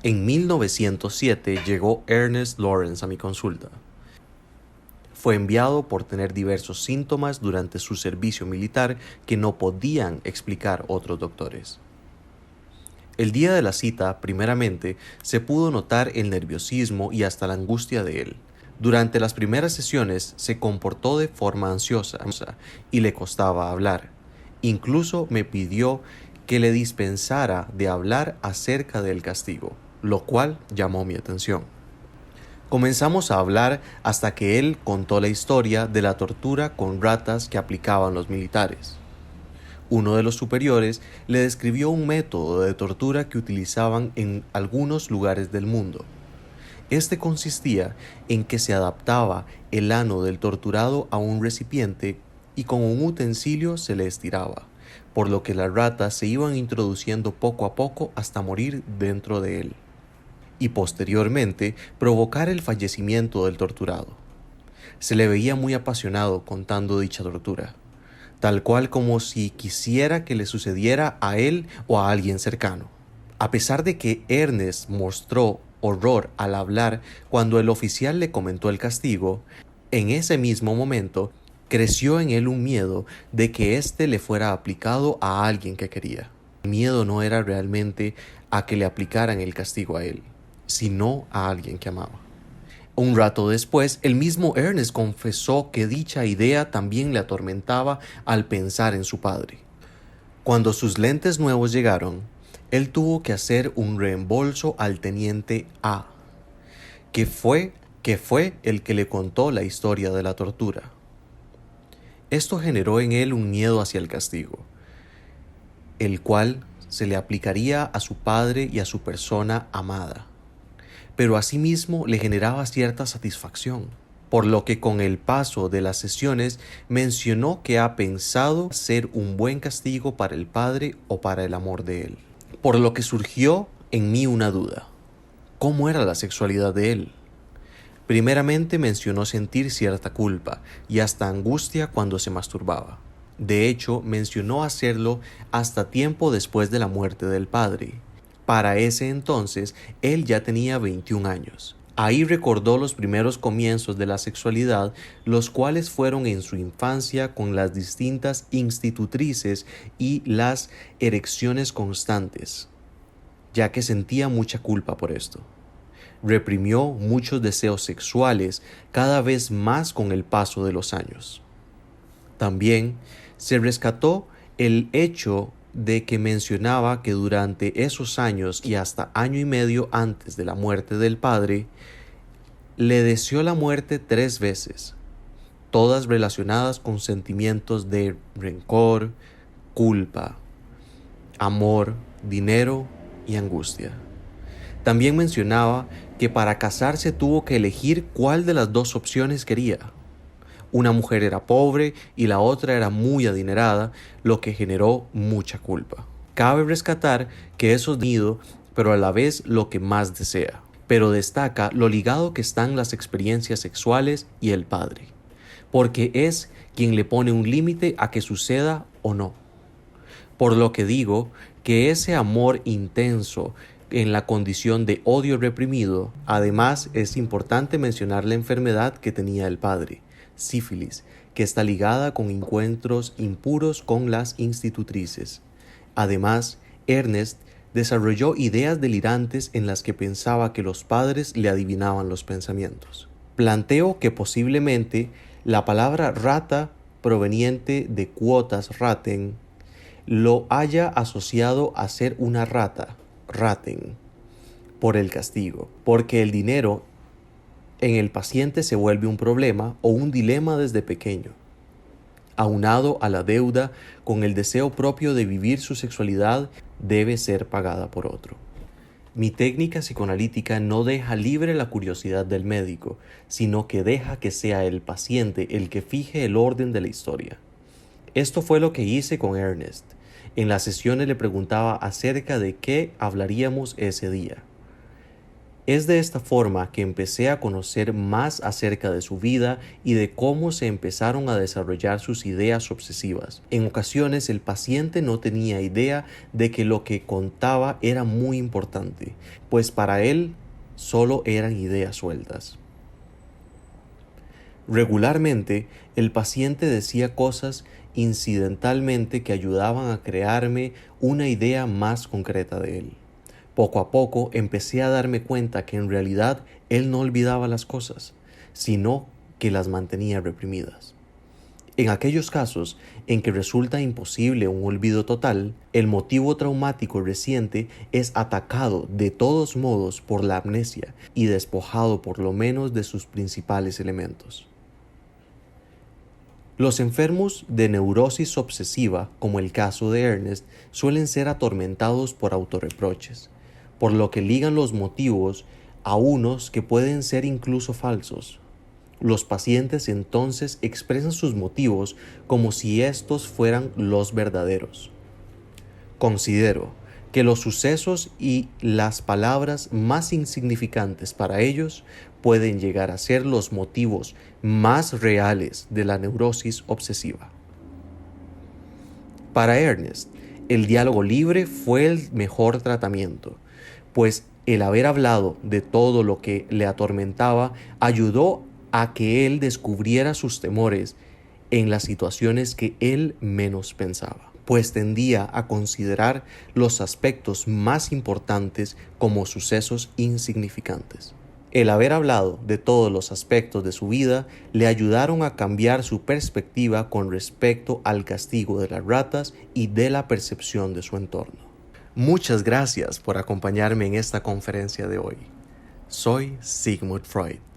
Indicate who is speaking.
Speaker 1: En 1907 llegó Ernest Lawrence a mi consulta. Fue enviado por tener diversos síntomas durante su servicio militar que no podían explicar otros doctores. El día de la cita, primeramente, se pudo notar el nerviosismo y hasta la angustia de él. Durante las primeras sesiones se comportó de forma ansiosa y le costaba hablar. Incluso me pidió que le dispensara de hablar acerca del castigo, lo cual llamó mi atención. Comenzamos a hablar hasta que él contó la historia de la tortura con ratas que aplicaban los militares. Uno de los superiores le describió un método de tortura que utilizaban en algunos lugares del mundo. Este consistía en que se adaptaba el ano del torturado a un recipiente y con un utensilio se le estiraba, por lo que las ratas se iban introduciendo poco a poco hasta morir dentro de él, y posteriormente provocar el fallecimiento del torturado. Se le veía muy apasionado contando dicha tortura, tal cual como si quisiera que le sucediera a él o a alguien cercano. A pesar de que Ernest mostró horror al hablar cuando el oficial le comentó el castigo, en ese mismo momento creció en él un miedo de que éste le fuera aplicado a alguien que quería. El miedo no era realmente a que le aplicaran el castigo a él, sino a alguien que amaba. Un rato después, el mismo Ernest confesó que dicha idea también le atormentaba al pensar en su padre. Cuando sus lentes nuevos llegaron, él tuvo que hacer un reembolso al teniente A, que fue el que le contó la historia de la tortura. Esto generó en él un miedo hacia el castigo, el cual se le aplicaría a su padre y a su persona amada, pero asimismo le generaba cierta satisfacción, por lo que con el paso de las sesiones mencionó que ha pensado ser un buen castigo para el padre o para el amor de él. Por lo que surgió en mí una duda. ¿Cómo era la sexualidad de él? Primeramente mencionó sentir cierta culpa y hasta angustia cuando se masturbaba. De hecho, mencionó hacerlo hasta tiempo después de la muerte del padre. Para ese entonces, él ya tenía 21 años. Ahí recordó los primeros comienzos de la sexualidad, los cuales fueron en su infancia con las distintas institutrices y las erecciones constantes, ya que sentía mucha culpa por esto. Reprimió muchos deseos sexuales cada vez más con el paso de los años. También se rescató el hecho de que mencionaba que durante esos años y hasta año y medio antes de la muerte del padre, le deseó la muerte 3 veces, todas relacionadas con sentimientos de rencor, culpa, amor, dinero y angustia. También mencionaba que para casarse tuvo que elegir cuál de las 2 opciones quería. Una mujer era pobre y la otra era muy adinerada, lo que generó mucha culpa. Cabe rescatar que eso es nido, pero a la vez lo que más desea. Pero destaca lo ligado que están las experiencias sexuales y el padre, porque es quien le pone un límite a que suceda o no. Por lo que digo que ese amor intenso en la condición de odio reprimido, además es importante mencionar la enfermedad que tenía el padre, sífilis, que está ligada con encuentros impuros con las institutrices. Además, Ernest desarrolló ideas delirantes en las que pensaba que los padres le adivinaban los pensamientos. Planteo que posiblemente la palabra rata, proveniente de cuotas raten, lo haya asociado a ser una rata, raten, por el castigo, porque el dinero en el paciente se vuelve un problema o un dilema desde pequeño, aunado a la deuda con el deseo propio de vivir su sexualidad debe ser pagada por otro. Mi técnica psicoanalítica no deja libre la curiosidad del médico, sino que deja que sea el paciente el que fije el orden de la historia. Esto fue lo que hice con Ernest. En las sesiones le preguntaba acerca de qué hablaríamos ese día. Es de esta forma que empecé a conocer más acerca de su vida y de cómo se empezaron a desarrollar sus ideas obsesivas. En ocasiones el paciente no tenía idea de que lo que contaba era muy importante, pues para él solo eran ideas sueltas. Regularmente, el paciente decía cosas incidentalmente que ayudaban a crearme una idea más concreta de él. Poco a poco empecé a darme cuenta que en realidad él no olvidaba las cosas, sino que las mantenía reprimidas. En aquellos casos en que resulta imposible un olvido total, el motivo traumático reciente es atacado de todos modos por la amnesia y despojado por lo menos de sus principales elementos. Los enfermos de neurosis obsesiva, como el caso de Ernest, suelen ser atormentados por autorreproches, por lo que ligan los motivos a unos que pueden ser incluso falsos. Los pacientes entonces expresan sus motivos como si estos fueran los verdaderos. Considero que los sucesos y las palabras más insignificantes para ellos pueden llegar a ser los motivos más reales de la neurosis obsesiva. Para Ernest, el diálogo libre fue el mejor tratamiento, pues el haber hablado de todo lo que le atormentaba ayudó a que él descubriera sus temores en las situaciones que él menos pensaba, pues tendía a considerar los aspectos más importantes como sucesos insignificantes. El haber hablado de todos los aspectos de su vida le ayudaron a cambiar su perspectiva con respecto al castigo de las ratas y de la percepción de su entorno. Muchas gracias por acompañarme en esta conferencia de hoy. Soy Sigmund Freud.